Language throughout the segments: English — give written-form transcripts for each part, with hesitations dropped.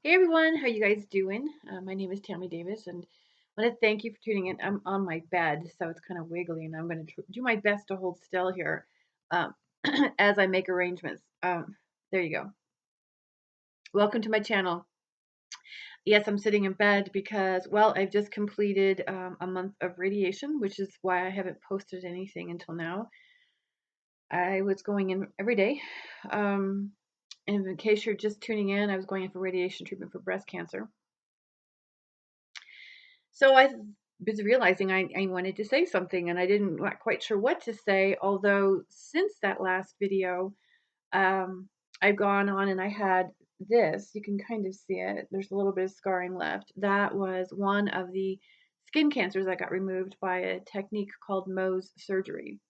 Hey everyone, how you guys doing? My name is Tammy Davis, and I want to thank you for tuning in. I'm on my bed, so it's kind of wiggly, and I'm going to do my best to hold still here um, as I make arrangements. There you go. Welcome to my channel. Yes, I'm sitting in bed because, well, I've just completed a month of radiation, which is why I haven't posted anything until now. I was going in every day. Um, and in case you're just tuning in, I was going in for radiation treatment for breast cancer. So I was realizing I wanted to say something and I didn't not quite sure what to say. Although since that last video, um, I've gone on and I had this. You can kind of see it. There's a little bit of scarring left. That was one of the skin cancers that got removed by a technique called Mohs surgery.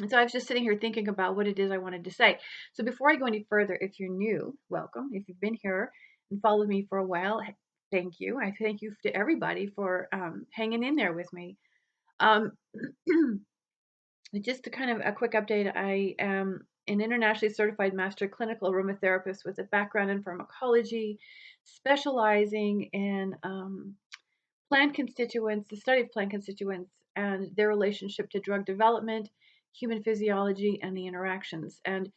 And so I was just sitting here thinking about what it is I wanted to say. So before I go any further, if you're new, welcome. If you've been here and followed me for a while, thank you. I thank you to everybody for hanging in there with me. Um, just to kind of a quick update, I am an internationally certified master clinical aromatherapist with a background in pharmacology, specializing in plant constituents, the study of plant constituents and their relationship to drug development, human physiology, and the interactions. And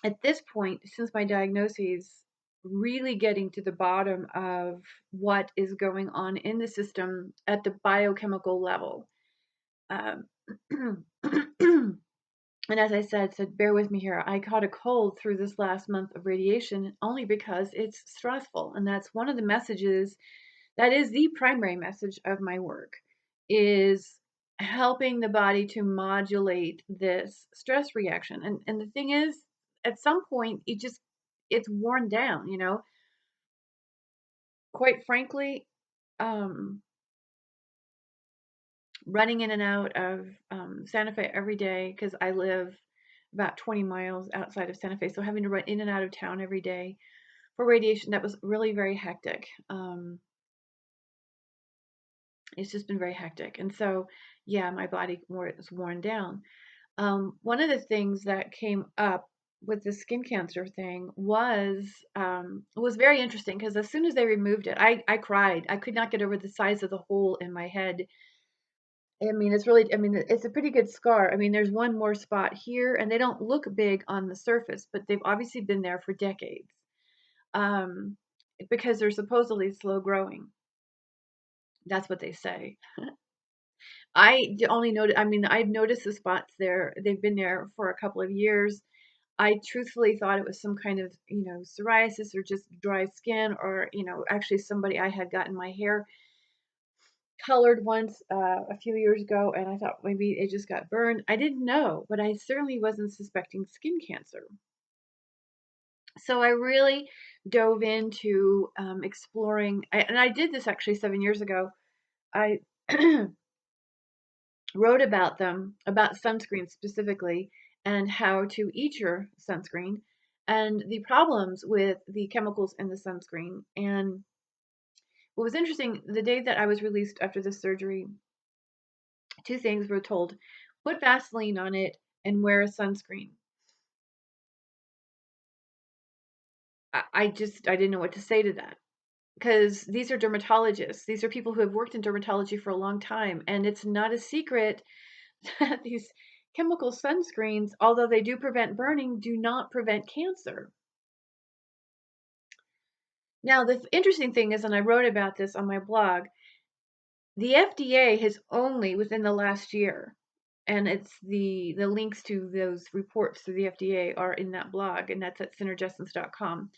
at this point, since my diagnosis, really getting to the bottom of what is going on in the system at the biochemical level. Um, and as I said, so bear with me here. I caught a cold through this last month of radiation only because it's stressful. And that's one of the messages that is the primary message of my work is helping the body to modulate this stress reaction. And the thing is, at some point it's worn down, quite frankly. um Running in and out of Santa Fe every day, because I live about 20 miles outside of Santa Fe, so having to run in and out of town every day for radiation, that was really very hectic. It's just been very hectic. And so, yeah, my body is worn down. One of the things that came up with the skin cancer thing was very interesting because as soon as they removed it, I cried. I could not get over the size of the hole in my head. I mean, it's a pretty good scar. I mean, there's one more spot here, and they don't look big on the surface, but they've obviously been there for decades um, because they're supposedly slow growing. That's what they say. Only noted. I mean, I've noticed the spots there. They've been there for a couple of years. I truthfully thought it was some kind of, psoriasis or just dry skin, or, actually somebody I had gotten my hair colored once a few years ago, and I thought maybe it just got burned. I didn't know, but I certainly wasn't suspecting skin cancer. So I really dove into exploring, and I did this actually 7 years ago. I wrote about them, about sunscreen specifically, and how to eat your sunscreen, and the problems with the chemicals in the sunscreen. And what was interesting, the day that I was released after the surgery, two things were told: put Vaseline on it and wear a sunscreen. I didn't know what to say to that, because these are dermatologists. These are people who have worked in dermatology for a long time, and it's not a secret that these chemical sunscreens, although they do prevent burning, do not prevent cancer. Now, the interesting thing is, and I wrote about this on my blog, the FDA has only within the last year, and it's the links to those reports to the FDA are in that blog, and that's at synergessence.com.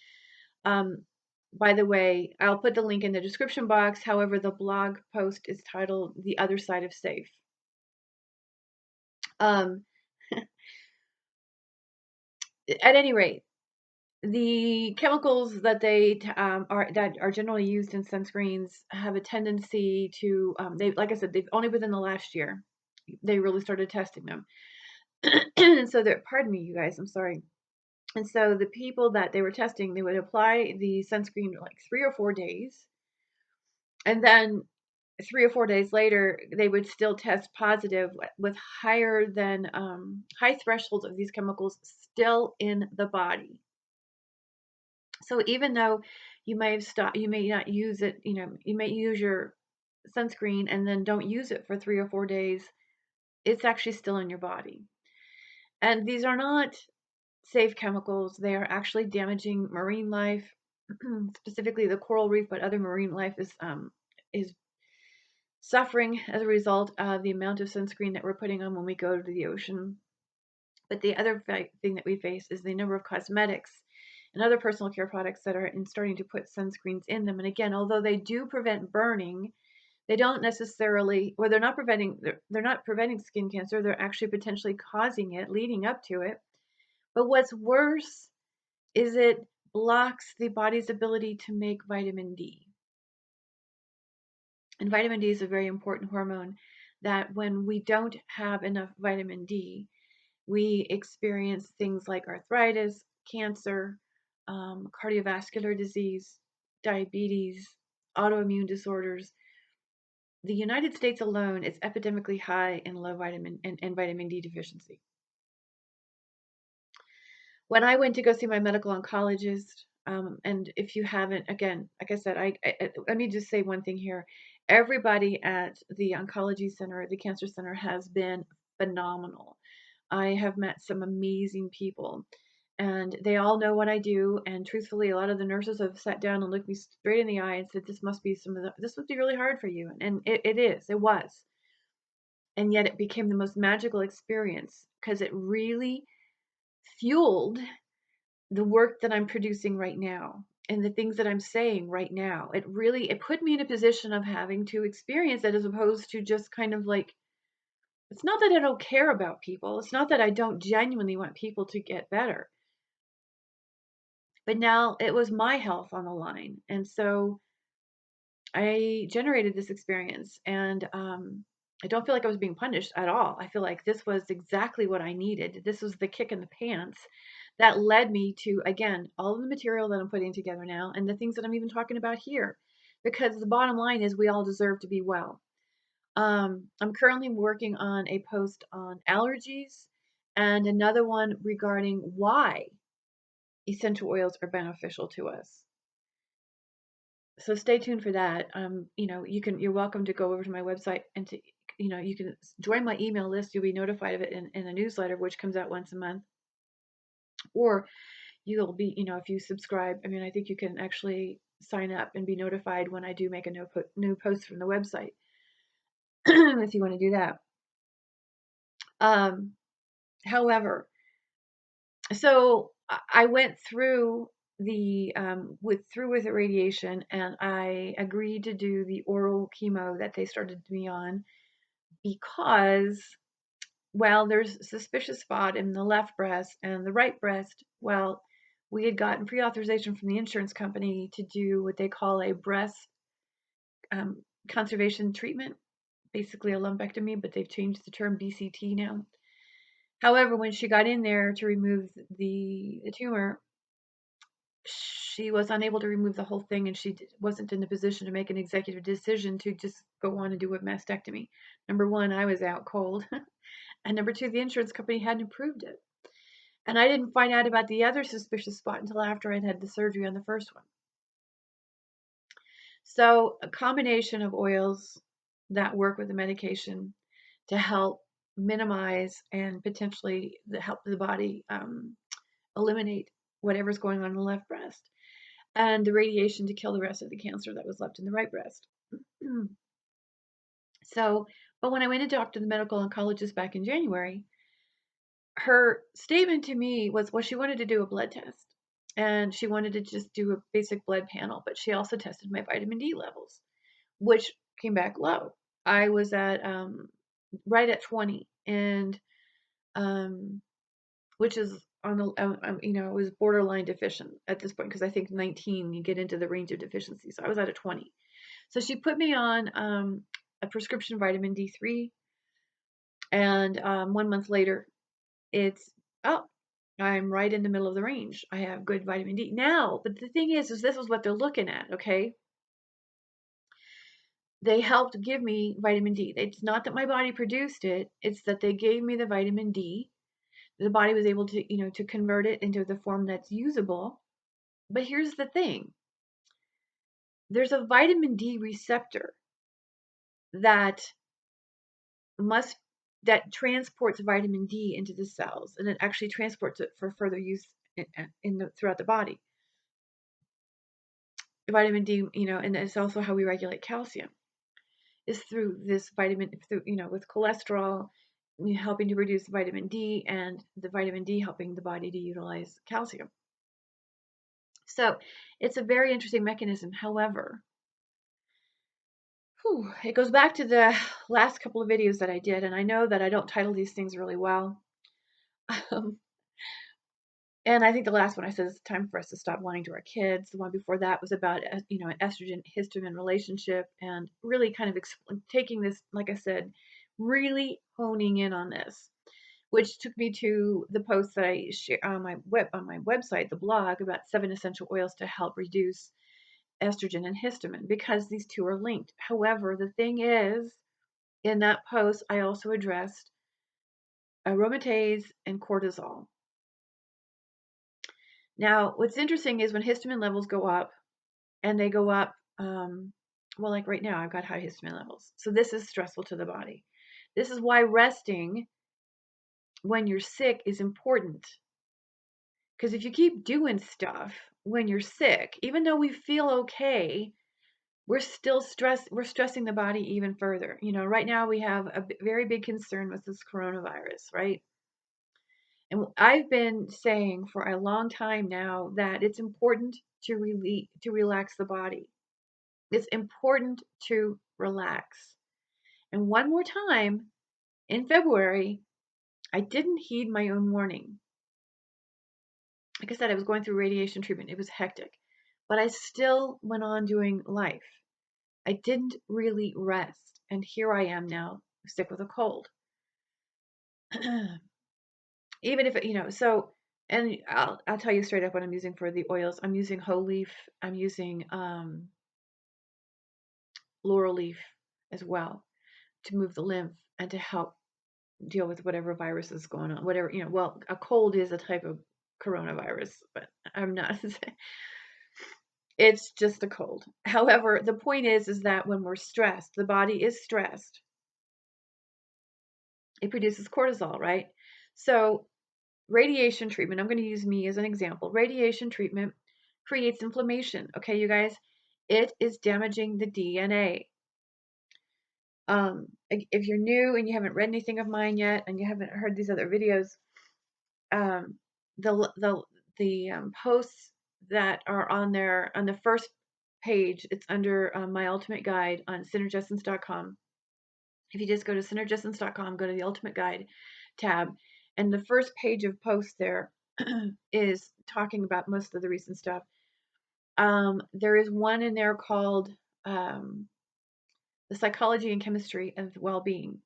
By the way, I'll put the link in the description box. However, the blog post is titled "The Other Side of Safe." Um, at any rate, the chemicals that are generally used in sunscreens have a tendency to they like I said, they've only within the last year they really started testing them. And so that, pardon me, you guys, I'm sorry. And so the people that they were testing, they would apply the sunscreen like 3 or 4 days, and then 3 or 4 days later, they would still test positive with higher than high thresholds of these chemicals still in the body. So even though you may have stopped, you may not use it, you may use your sunscreen and then don't use it for 3 or 4 days, it's actually still in your body. And these are not safe chemicals. They are actually damaging marine life, specifically the coral reef, but other marine life is suffering as a result of the amount of sunscreen that we're putting on when we go to the ocean. But the other thing that we face is the number of cosmetics and other personal care products that are starting to put sunscreens in them. And again, although they do prevent burning, they don't necessarily, or they're not preventing skin cancer. They're actually potentially causing it, leading up to it. But what's worse is it blocks the body's ability to make vitamin D. And vitamin D is a very important hormone that when we don't have enough vitamin D, we experience things like arthritis, cancer, cardiovascular disease, diabetes, autoimmune disorders. The United States alone is epidemically high in low vitamin and vitamin D deficiency. When I went to go see my medical oncologist, and if you haven't, again, like I said, let me just say one thing here. Everybody at the oncology center, the cancer center, has been phenomenal. I have met some amazing people, and they all know what I do. And truthfully, a lot of the nurses have sat down and looked me straight in the eye and said, "This must be this must be really hard for you." And it was. And yet it became the most magical experience because it really fueled the work that I'm producing right now and the things that I'm saying right now. It put me in a position of having to experience it as opposed to just kind of like, it's not that I don't care about people. It's not that I don't genuinely want people to get better. But now it was my health on the line. And so I generated this experience, and I don't feel like I was being punished at all. I feel like this was exactly what I needed. This was the kick in the pants that led me to, again, all of the material that I'm putting together now and the things that I'm even talking about here. Because the bottom line is we all deserve to be well. I'm currently working on a post on allergies and another one regarding why essential oils are beneficial to us. So stay tuned for that. You're welcome to go over to my website and you can join my email list. You'll be notified of it in a newsletter, which comes out once a month. Or you'll be, if you subscribe, I mean, I think you can actually sign up and be notified when I do make a new post from the website, if you want to do that. However, so I went through with the radiation, and I agreed to do the oral chemo that they started me on because, well, there's a suspicious spot in the left breast and the right breast. Well, we had gotten pre-authorization from the insurance company to do what they call a breast conservation treatment, basically a lumpectomy, but they've changed the term BCT now. However, when she got in there to remove the tumor, she was unable to remove the whole thing, and she wasn't in a position to make an executive decision to just go on and do a mastectomy. Number one, I was out cold. And number two, the insurance company hadn't approved it. And I didn't find out about the other suspicious spot until after I'd had the surgery on the first one. So a combination of oils that work with the medication to help minimize and potentially help the body eliminate whatever's going on in the left breast, and the radiation to kill the rest of the cancer that was left in the right breast. But when I went to talk to the medical oncologist back in January, her statement to me was, well, she wanted to do a blood test and she wanted to just do a basic blood panel, but she also tested my vitamin D levels, which came back low. I was at right at 20, and which is on the it was borderline deficient at this point, because I think 19 you get into the range of deficiency. So I was at a 20. So she put me on a prescription vitamin D3, and 1 month later, it's oh, I'm right in the middle of the range. I have good vitamin D now. But the thing is this is what they're looking at. Okay, they helped give me vitamin D. It's not that my body produced it; it's that they gave me the vitamin D. The body was able to to convert it into the form that's usable. But here's the thing. There's a vitamin D receptor that must that transports vitamin D into the cells, and it actually transports it for further use throughout the body. Vitamin D, and it's also how we regulate calcium, is through this vitamin, through, with cholesterol helping to reduce vitamin D, and the vitamin D helping the body to utilize calcium. So it's a very interesting mechanism. However, it goes back to the last couple of videos that I did, and I know that I don't title these things really well. And I think the last one I said is time for us to stop lying to our kids. The one before that was about, an estrogen histamine relationship, and really kind of taking this, like I said, really honing in on this, which took me to the post that I share on my website, the blog, about 7 essential oils to help reduce estrogen and histamine, because these two are linked. However, the thing is, in that post, I also addressed aromatase and cortisol. Now, what's interesting is when histamine levels go up, and they go up, well, like right now, I've got high histamine levels. So this is stressful to the body. This is why resting when you're sick is important. Because if you keep doing stuff when you're sick, even though we feel okay, we're still we're stressing the body even further. Right now we have a very big concern with this coronavirus, right? And I've been saying for a long time now that it's important to relax the body. It's important to relax. And one more time, in February, I didn't heed my own warning. Like I said, I was going through radiation treatment. It was hectic. But I still went on doing life. I didn't really rest. And here I am now, sick with a cold. Even if, so, and I'll tell you straight up what I'm using for the oils. I'm using whole leaf. I'm using laurel leaf as well to move the lymph and to help deal with whatever virus is going on. Whatever, well, a cold is a type of coronavirus, but I'm not. It's just a cold. However, the point is that when we're stressed, the body is stressed. It produces cortisol, right? So radiation treatment, I'm going to use me as an example. Radiation treatment creates inflammation. Okay, you guys, it is damaging the DNA. If you're new and you haven't read anything of mine yet, and you haven't heard these other videos, um, the posts that are on there on the first page, it's under my ultimate guide on synergessence.com. If you just go to synergessence.com, go to the ultimate guide tab, and the first page of posts there is talking about most of the recent stuff. There is one in there called the psychology and chemistry of well-being.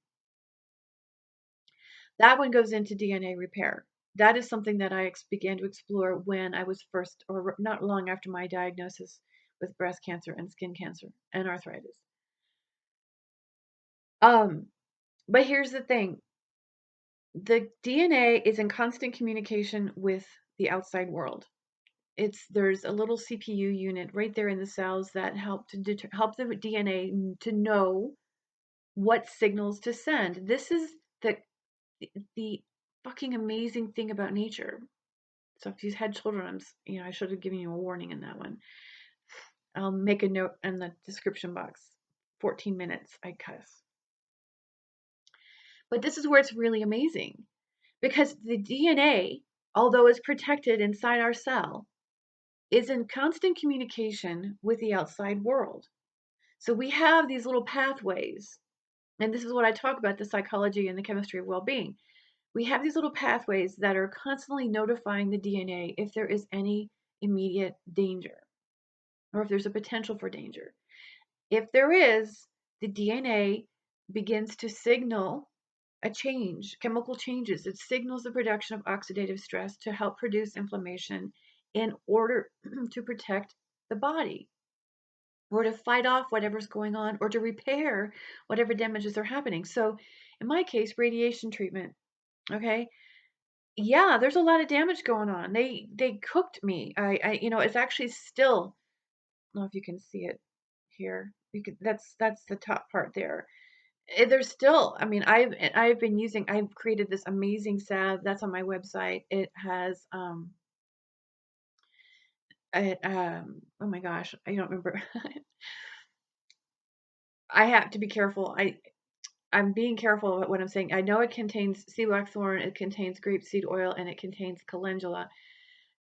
That one goes into DNA repair. That is something that I began to explore when I was first, or not long after my diagnosis with breast cancer and skin cancer and arthritis. But here's the thing. The DNA is in constant communication with the outside world. There's a little CPU unit right there in the cells that help help the DNA to know what signals to send. This is the fucking amazing thing about nature. So if you've had children, I should have given you a warning in that one. I'll make a note in the description box. 14 minutes, I cuss. But this is where it's really amazing, because the DNA, although it's protected inside our cell, is in constant communication with the outside world. So we have these little pathways, and this is what I talk about, the psychology and the chemistry of well-being. We have these little pathways that are constantly notifying the DNA if there is any immediate danger, or if there's a potential for danger. If there is, the DNA begins to signal a change, chemical changes. It signals the production of oxidative stress to help produce inflammation in order to protect the body, or to fight off whatever's going on, or to repair whatever damages are happening. So in my case, radiation treatment, okay? Yeah, there's a lot of damage going on. They cooked me. It's actually still, I don't know if you can see it here. You can, that's the top part there. There's still, I mean, I've created this amazing salve that's on my website. It has oh my gosh, I don't remember. I have to be careful. I'm being careful about what I'm saying. I know it contains sea waxthorn, it contains grapeseed oil, and it contains calendula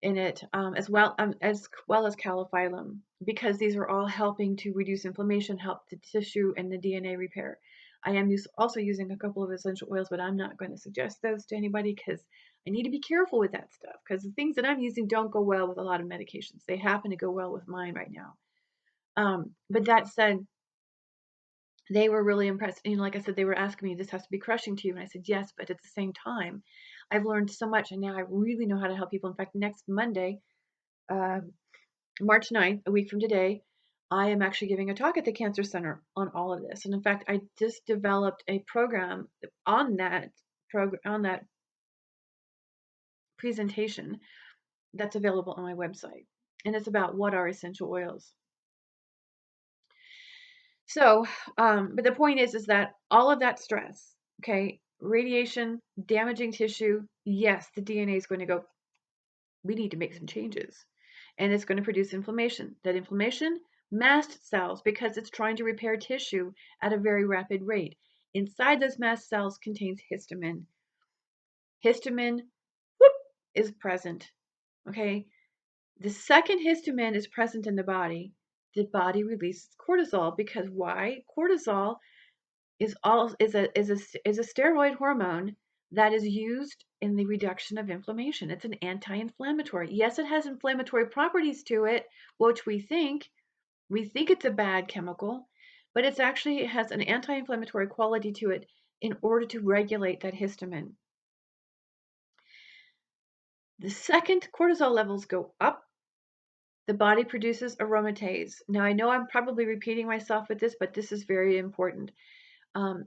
in it, as well as calophyllum, because these are all helping to reduce inflammation, help the tissue and the DNA repair. I am also using a couple of essential oils, but I'm not going to suggest those to anybody because I need to be careful with that stuff. Because the things that I'm using don't go well with a lot of medications. They happen to go well with mine right now. But that said, they were really impressed. Like I said, they were asking me, this has to be crushing to you. And I said, yes, but at the same time, I've learned so much and now I really know how to help people. In fact, next Monday, uh, March 9th, a week from today, I am actually giving a talk at the Cancer Center on all of this. And in fact, I just developed a program on that presentation that's available on my website. And it's about what are essential oils. So, but the point is that all of that stress, okay, radiation, damaging tissue, yes, the DNA is going to go, we need to make some changes. And it's going to produce inflammation. That inflammation, mast cells, because it's trying to repair tissue at a very rapid rate. Inside those mast cells contains histamine. Histamine, whoop, is present. Okay. The second histamine is present in the body releases cortisol because why? Cortisol is a steroid hormone that is used in the reduction of inflammation. It's an anti-inflammatory. Yes, it has inflammatory properties to it, which we think it's a bad chemical, but it has an anti-inflammatory quality to it in order to regulate that histamine. The second cortisol levels go up, the body produces aromatase. Now I know I'm probably repeating myself with this, but this is very important.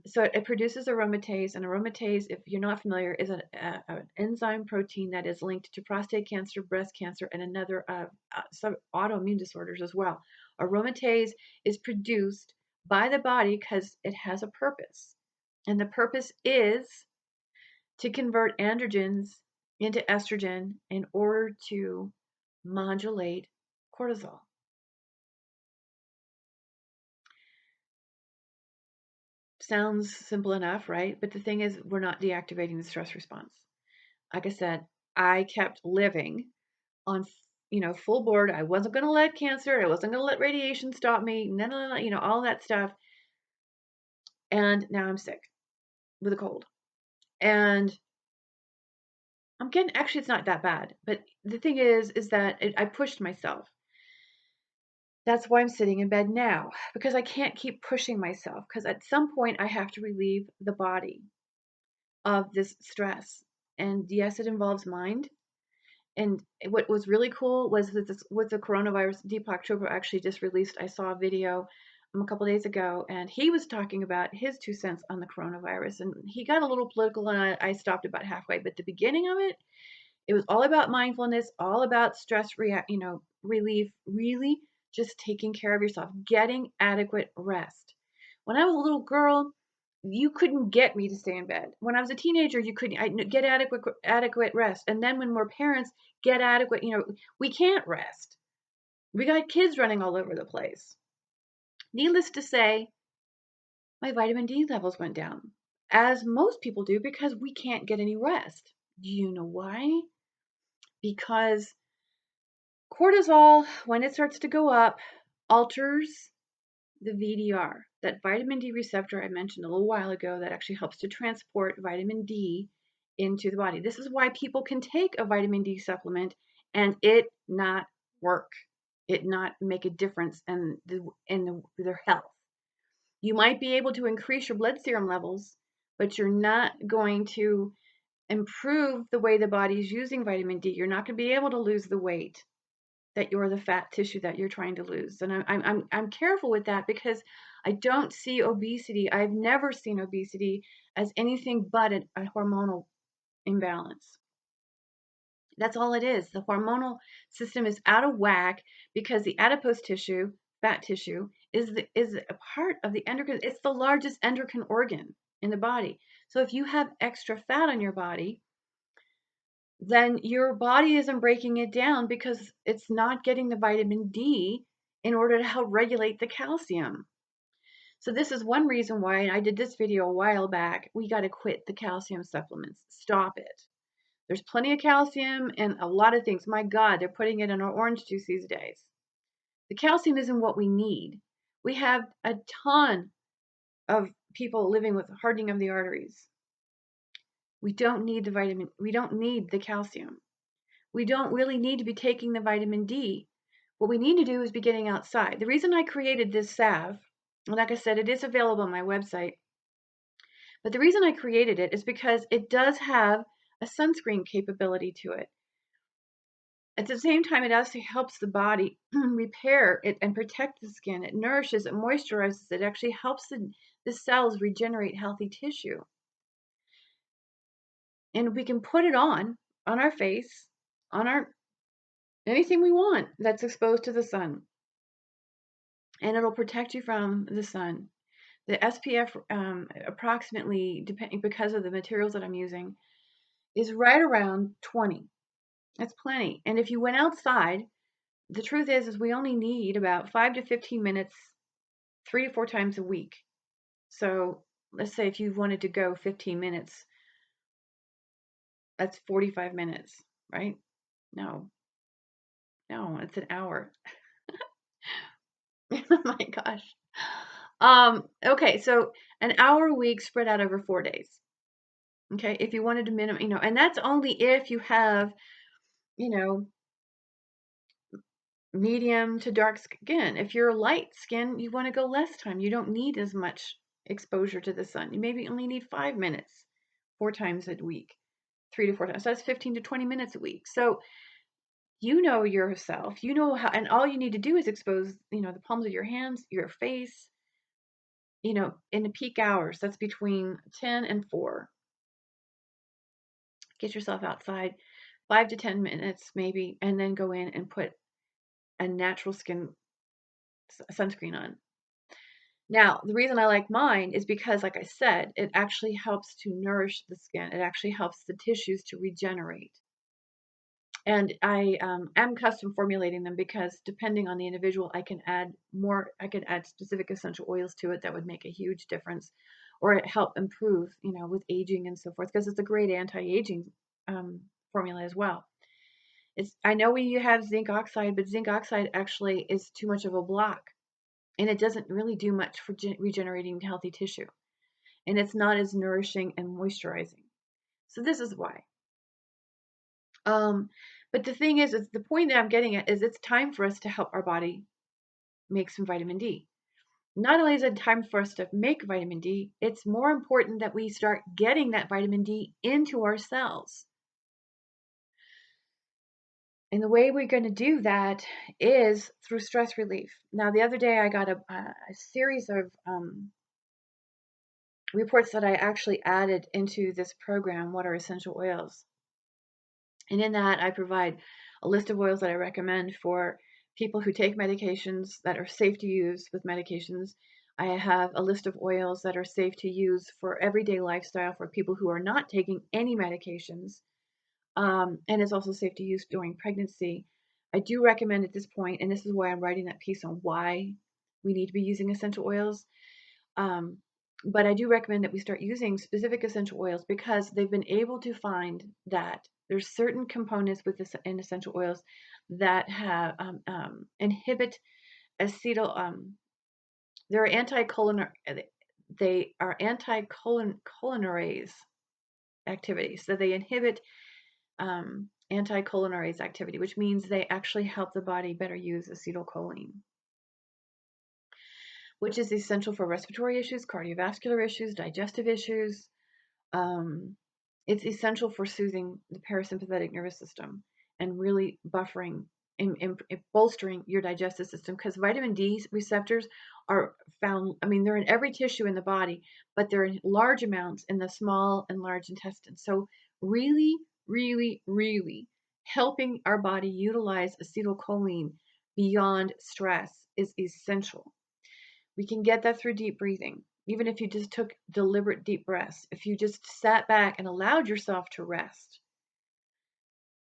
So it produces aromatase, and aromatase, if you're not familiar, is an enzyme protein that is linked to prostate cancer, breast cancer, and another some autoimmune disorders as well. Aromatase is produced by the body because it has a purpose, and the purpose is to convert androgens into estrogen in order to modulate cortisol. Sounds simple enough, right? But the thing is, we're not deactivating the stress response. Like I said, I kept living on, full board. I wasn't going to let cancer, I wasn't going to let radiation stop me, no, all that stuff. And now I'm sick with a cold. And actually, it's not that bad. But the thing is that I pushed myself. That's why I'm sitting in bed now, because I can't keep pushing myself, because at some point I have to relieve the body of this stress. And yes, it involves mind. And what was really cool was that with the coronavirus, Deepak Chopra actually just released, I saw a video a couple days ago, and he was talking about his 2 cents on the coronavirus. And he got a little political, and I stopped about halfway. But the beginning of it was all about mindfulness, all about relief, really just taking care of yourself, getting adequate rest. When I was a little girl, you couldn't get me to stay in bed. When I was a teenager, you couldn't get adequate rest. And then when we're parents, get adequate, we can't rest. We got kids running all over the place. Needless to say, my vitamin D levels went down, as most people do, because we can't get any rest. Do you know why? Because cortisol, when it starts to go up, alters the VDR, that vitamin D receptor I mentioned a little while ago that actually helps to transport vitamin D into the body. This is why people can take a vitamin D supplement and it not work, it not make a difference in their health. You might be able to increase your blood serum levels, but you're not going to improve the way the body is using vitamin D. You're not going to be able to lose the weight that you're the fat tissue that you're trying to lose. And I'm careful with that because I don't see obesity. I've never seen obesity as anything but a hormonal imbalance. That's all it is. The hormonal system is out of whack because the adipose tissue, fat tissue, is a part of the endocrine. It's the largest endocrine organ in the body. So if you have extra fat on your body, then your body isn't breaking it down because it's not getting the vitamin D in order to help regulate the calcium. So this is one reason why, and I did this video a while back, we got to quit the calcium supplements. Stop it. There's plenty of calcium and a lot of things. My God, they're putting it in our orange juice these days. The calcium isn't what we need. We have a ton of people living with hardening of the arteries. We don't need the vitamin. We don't need the calcium. We don't really need to be taking the vitamin D. What we need to do is be getting outside. The reason I created this salve, and like I said, it is available on my website, but the reason I created it is because it does have a sunscreen capability to it. At the same time, it actually helps the body repair it and protect the skin. It nourishes, it moisturizes, it actually helps the cells regenerate healthy tissue. And we can put it on our face, on our anything we want that's exposed to the sun. And it'll protect you from the sun. The SPF approximately, depending because of the materials that I'm using, is right around 20. That's plenty. And if you went outside, the truth is we only need about 5 to 15 minutes 3 to 4 times a week. So let's say if you wanted to go 15 minutes, that's 45 minutes, right? No, it's an hour. Oh my gosh. Okay, so an hour a week spread out over 4 days. Okay, if you wanted to minimum, and that's only if you have, medium to dark skin. If you're light skin, you want to go less time. You don't need as much exposure to the sun. You maybe only need 5 minutes 4 times a week, 3 to 4 times. So that's 15 to 20 minutes a week. So you know yourself, you know how, and all you need to do is expose, the palms of your hands, your face, in the peak hours. That's between 10 and 4. Get yourself outside 5 to 10 minutes maybe, and then go in and put a natural skin sunscreen on. Now, the reason I like mine is because, like I said, it actually helps to nourish the skin. It actually helps the tissues to regenerate. And I am custom formulating them because depending on the individual, I can add specific essential oils to it that would make a huge difference or help improve, with aging and so forth, because it's a great anti-aging formula as well. I know we have zinc oxide, but zinc oxide actually is too much of a block. And it doesn't really do much for regenerating healthy tissue. And it's not as nourishing and moisturizing. So this is why. But the thing is the point that I'm getting at is it's time for us to help our body make some vitamin D. Not only is it time for us to make vitamin D, it's more important that we start getting that vitamin D into our cells. And the way we're going to do that is through stress relief. Now, the other day I got a series of reports that I actually added into this program, What Are Essential Oils? And in that, I provide a list of oils that I recommend for people who take medications that are safe to use with medications. I have a list of oils that are safe to use for everyday lifestyle for people who are not taking any medications. And it's also safe to use during pregnancy. I do recommend at this point, and this is why I'm writing that piece on why we need to be using essential oils. But I do recommend that we start using specific essential oils because they've been able to find that there's certain components in essential oils that have inhibit acetyl. They're they are anticholinerase activity. So they inhibit anticholinerase activity, which means they actually help the body better use acetylcholine, which is essential for respiratory issues, cardiovascular issues, digestive issues. It's essential for soothing the parasympathetic nervous system and really buffering and bolstering your digestive system because vitamin D receptors are found, they're in every tissue in the body, but they're in large amounts in the small and large intestines. So really, really, really helping our body utilize acetylcholine beyond stress is essential. We can get that through deep breathing. Even if you just took deliberate deep breaths, if you just sat back and allowed yourself to rest,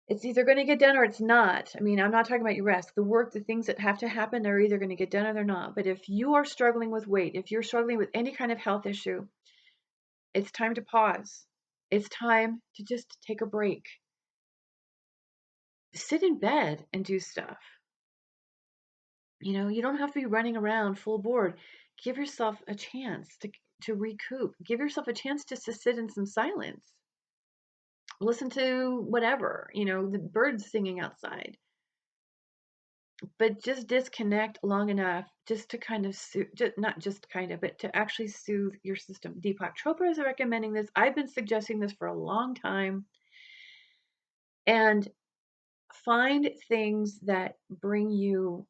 it's either going to get done or it's not. I mean, I'm not talking about your rest. The work, the things that have to happen, they're either going to get done or they're not. But if you are struggling with weight, if you're struggling with any kind of health issue, it's time to pause. It's time to just take a break. Sit in bed and do stuff. You don't have to be running around full board. Give yourself a chance to recoup. Give yourself a chance just to sit in some silence. Listen to whatever, the birds singing outside. But just disconnect long enough just to kind of not just kind of, but to actually soothe your system. Deepak Chopra is recommending this. I've been suggesting this for a long time. And find things that bring you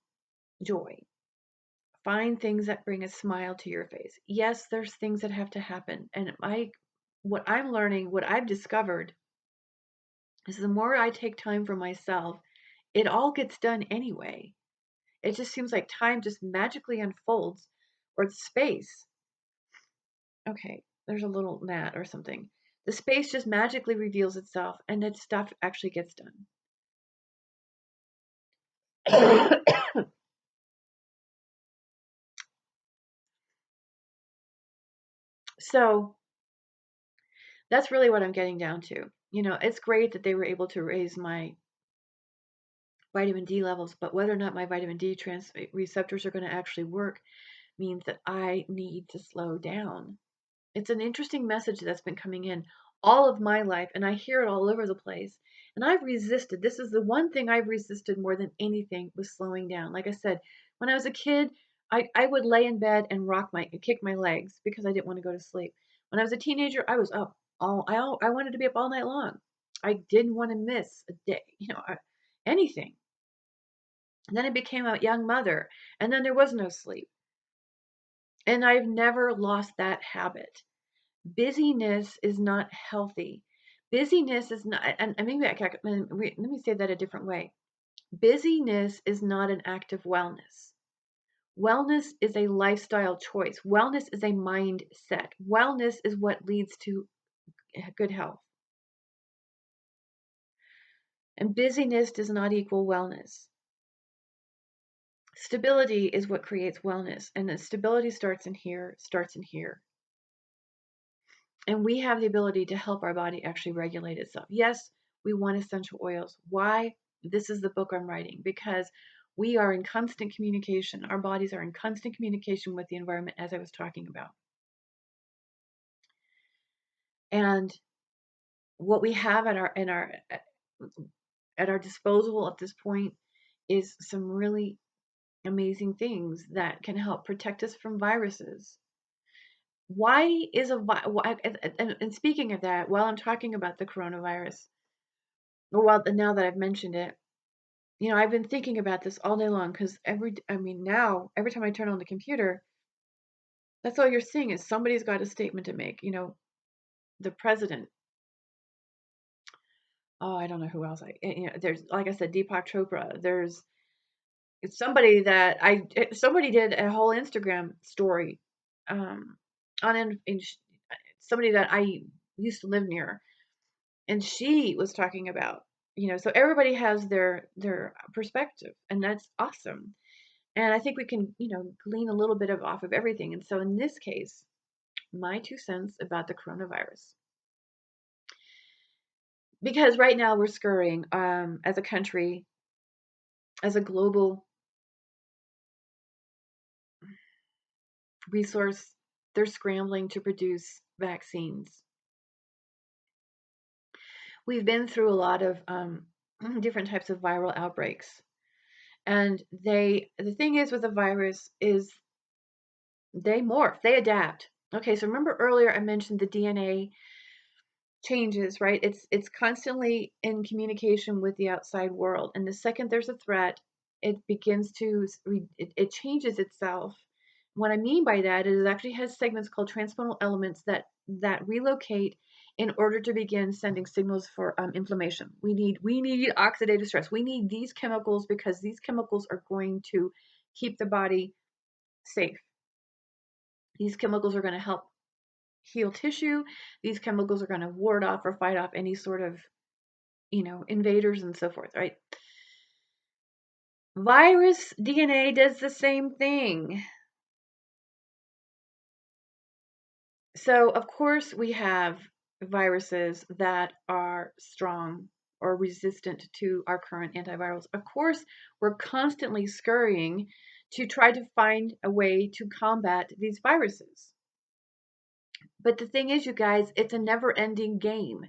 joy. Find things that bring a smile to your face. Yes, there's things that have to happen. And what I'm learning, what I've discovered is the more I take time for myself, it all gets done anyway. It just seems like time just magically unfolds, or the space. Okay, there's a little gnat or something. The space just magically reveals itself and that stuff actually gets done. So that's really what I'm getting down to. It's great that they were able to raise my vitamin D levels, but whether or not my vitamin D receptors are going to actually work means that I need to slow down. It's an interesting message that's been coming in all of my life, and I hear it all over the place. And I've resisted. This is the one thing I've resisted more than anything, was slowing down. Like I said, when I was a kid, I would lay in bed and kick my legs because I didn't want to go to sleep. When I was a teenager, I was up I wanted to be up all night long. I didn't want to miss a day, anything. And then I became a young mother, and then there was no sleep. And I've never lost that habit. Busyness is not healthy. Busyness is not, and maybe let me say that a different way. Busyness is not an act of wellness. Wellness is a lifestyle choice. Wellness is a mindset. Wellness is what leads to good health. And busyness does not equal wellness. Stability is what creates wellness. And the stability starts in here. And we have the ability to help our body actually regulate itself. Yes, we want essential oils. Why? This is the book I'm writing, because we are in constant communication. Our bodies are in constant communication with the environment, as I was talking about. And what we have at our disposal at this point is some really amazing things that can help protect us from viruses. Why is and speaking of that, while I'm talking about the coronavirus, or now that I've mentioned it, I've been thinking about this all day long, because now every time I turn on the computer, that's all you're seeing is somebody's got a statement to make. The president. Oh, I don't know who else. There's, like I said, Deepak Chopra. There's somebody did a whole Instagram story, on somebody that I used to live near, and she was talking about, so everybody has their perspective, and that's awesome. And I think we can, glean a little bit off of everything. And so in this case, my 2 cents about the coronavirus. Because right now we're scurrying, as a country, as a global resource, they're scrambling to produce vaccines. We've been through a lot of different types of viral outbreaks. And the thing is with the virus is they morph, they adapt. Okay, so remember earlier I mentioned the DNA changes, right? It's constantly in communication with the outside world, and the second there's a threat, it begins to it changes itself. What I mean by that is it actually has segments called transpondal elements that relocate in order to begin sending signals for inflammation. We need oxidative stress. We need these chemicals because these chemicals are going to keep the body safe. These chemicals are going to help heal tissue. These chemicals are going to ward off or fight off any sort of, invaders and so forth, right? Virus DNA does the same thing. So, of course, we have viruses that are strong or resistant to our current antivirals. Of course, we're constantly scurrying to try to find a way to combat these viruses. But the thing is, you guys, it's a never-ending game.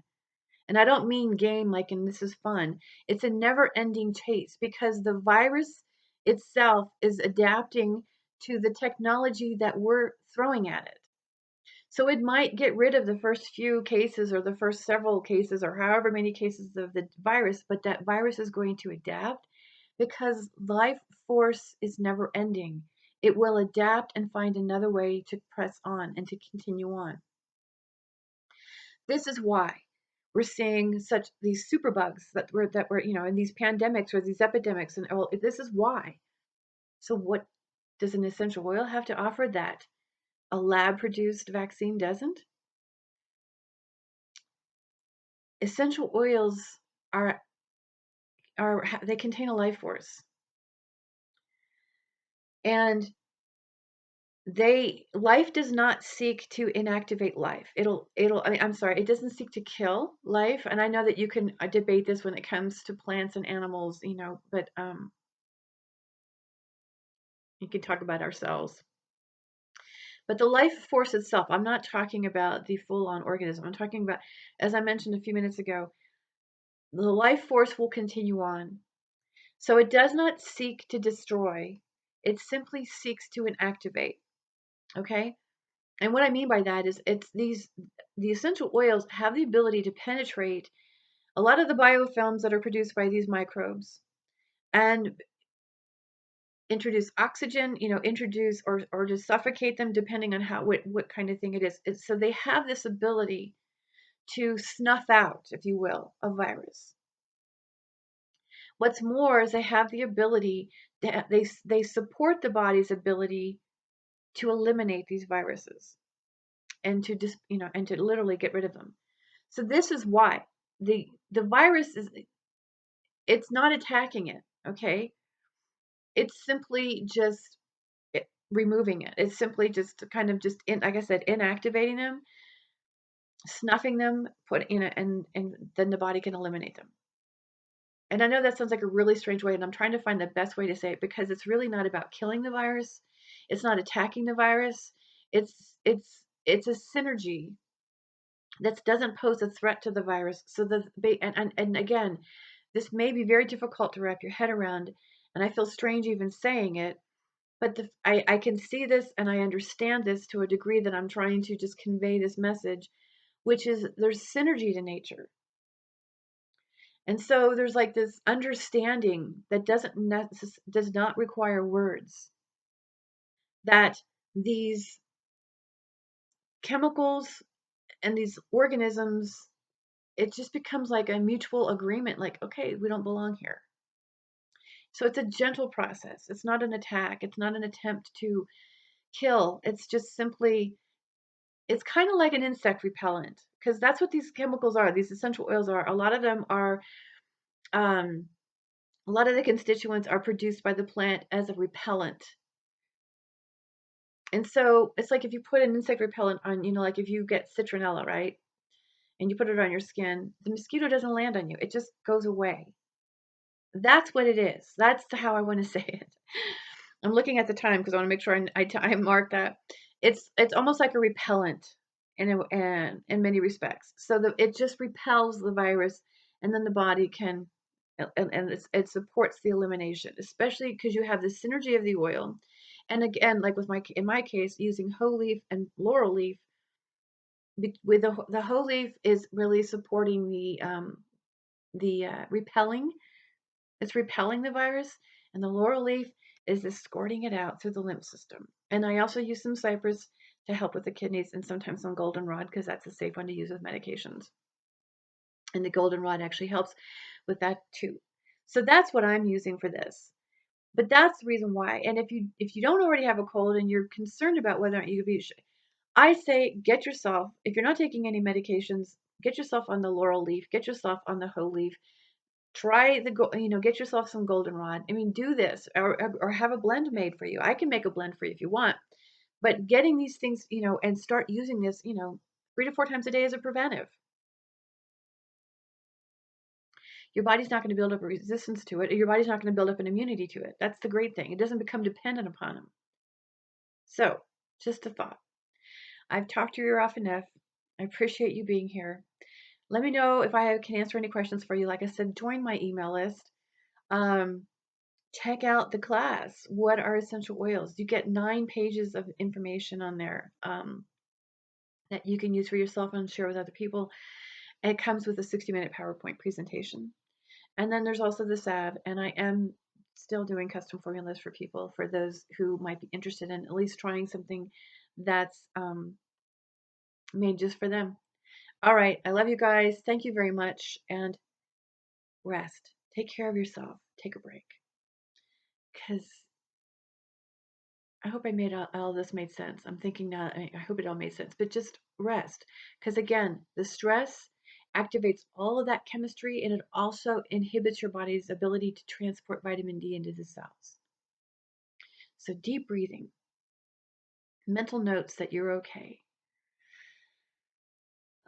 And I don't mean game like in this is fun. It's a never-ending chase because the virus itself is adapting to the technology that we're throwing at it. So it might get rid of the first few cases or the first several cases or however many cases of the virus, but that virus is going to adapt because life force is never ending. It will adapt and find another way to press on and to continue on. This is why we're seeing such these superbugs that were in these pandemics or these epidemics, and well, this is why. So what does an essential oil have to offer that a lab produced vaccine doesn't? Essential oils are they contain a life force, and life does not seek to inactivate life. I'm sorry, it doesn't seek to kill life. And I know that you can debate this when it comes to plants and animals, but you can talk about ourselves. But the life force itself, I'm not talking about the full-on organism. I'm talking about, as I mentioned a few minutes ago, the life force will continue on. So it does not seek to destroy, it simply seeks to inactivate. Okay? And what I mean by that is the essential oils have the ability to penetrate a lot of the biofilms that are produced by these microbes and introduce oxygen, introduce or just suffocate them depending on what kind of thing it is. So they have this ability to snuff out, if you will, a virus. What's more is they have the ability that they support the body's ability to eliminate these viruses and to just and to literally get rid of them. So this is why the virus it's not attacking it, okay? It's simply just removing it. It's simply just kind of just like I said, inactivating them, snuffing them, and then the body can eliminate them. And I know that sounds like a really strange way, and I'm trying to find the best way to say it because it's really not about killing the virus. It's not attacking the virus. It's a synergy that doesn't pose a threat to the virus. So and again, this may be very difficult to wrap your head around, and I feel strange even saying it, but I can see this and I understand this to a degree that I'm trying to just convey this message, which is there's synergy to nature. And so there's like this understanding that does not require words, that these chemicals and these organisms, it just becomes like a mutual agreement, like, okay, we don't belong here. So it's a gentle process. It's not an attack. It's not an attempt to kill. It's just simply, it's kind of like an insect repellent because that's what these chemicals are. These essential oils are. A lot of them are, a lot of the constituents are produced by the plant as a repellent. And so it's like if you put an insect repellent on, like if you get citronella, right? And you put it on your skin, the mosquito doesn't land on you. It just goes away. That's what it is. That's how I want to say it. I'm looking at the time because I want to make sure I mark that. It's almost like a repellent in many respects. So it just repels the virus, and then the body can and it supports the elimination, especially because you have the synergy of the oil. And again, like in my case, using whole leaf and laurel leaf, with the whole leaf is really supporting the repelling. It's repelling the virus, and the laurel leaf is escorting it out through the lymph system. And I also use some cypress to help with the kidneys, and sometimes some goldenrod because that's a safe one to use with medications. And the goldenrod actually helps with that too. So that's what I'm using for this. But that's the reason why. And if you don't already have a cold and you're concerned about whether or not you could be, I say get yourself, if you're not taking any medications, get yourself on the laurel leaf, get yourself on the hoe leaf. Try get yourself some goldenrod. I mean, do this or have a blend made for you. I can make a blend for you if you want. But getting these things, and start using this, 3 to 4 times a day as a preventive. Your body's not going to build up a resistance to it, or your body's not going to build up an immunity to it. That's the great thing. It doesn't become dependent upon them. So, just a thought. I've talked your ear off enough. I appreciate you being here. Let me know if I can answer any questions for you. Like I said, join my email list. Check out the class. What are essential oils? You get 9 pages of information on there that you can use for yourself and share with other people. And it comes with a 60-minute PowerPoint presentation. And then there's also the salve, and I am still doing custom formulas for people, for those who might be interested in at least trying something that's made just for them. All right, I love you guys. Thank you very much, and rest. Take care of yourself. Take a break, because I hope I made all this made sense. I'm thinking now, I hope it all made sense, but just rest, because again, the stress activates all of that chemistry, and it also inhibits your body's ability to transport vitamin D into the cells. So deep breathing, mental notes that you're okay,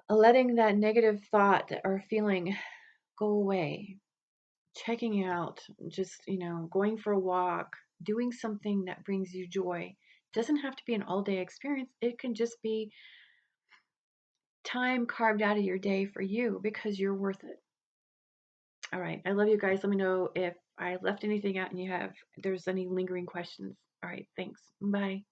letting that negative thought or feeling go away, checking out, just, going for a walk, doing something that brings you joy. It doesn't have to be an all-day experience. It can just be time carved out of your day for you because you're worth it. All right. I love you guys. Let me know if I left anything out and there's any lingering questions. All right. Thanks. Bye.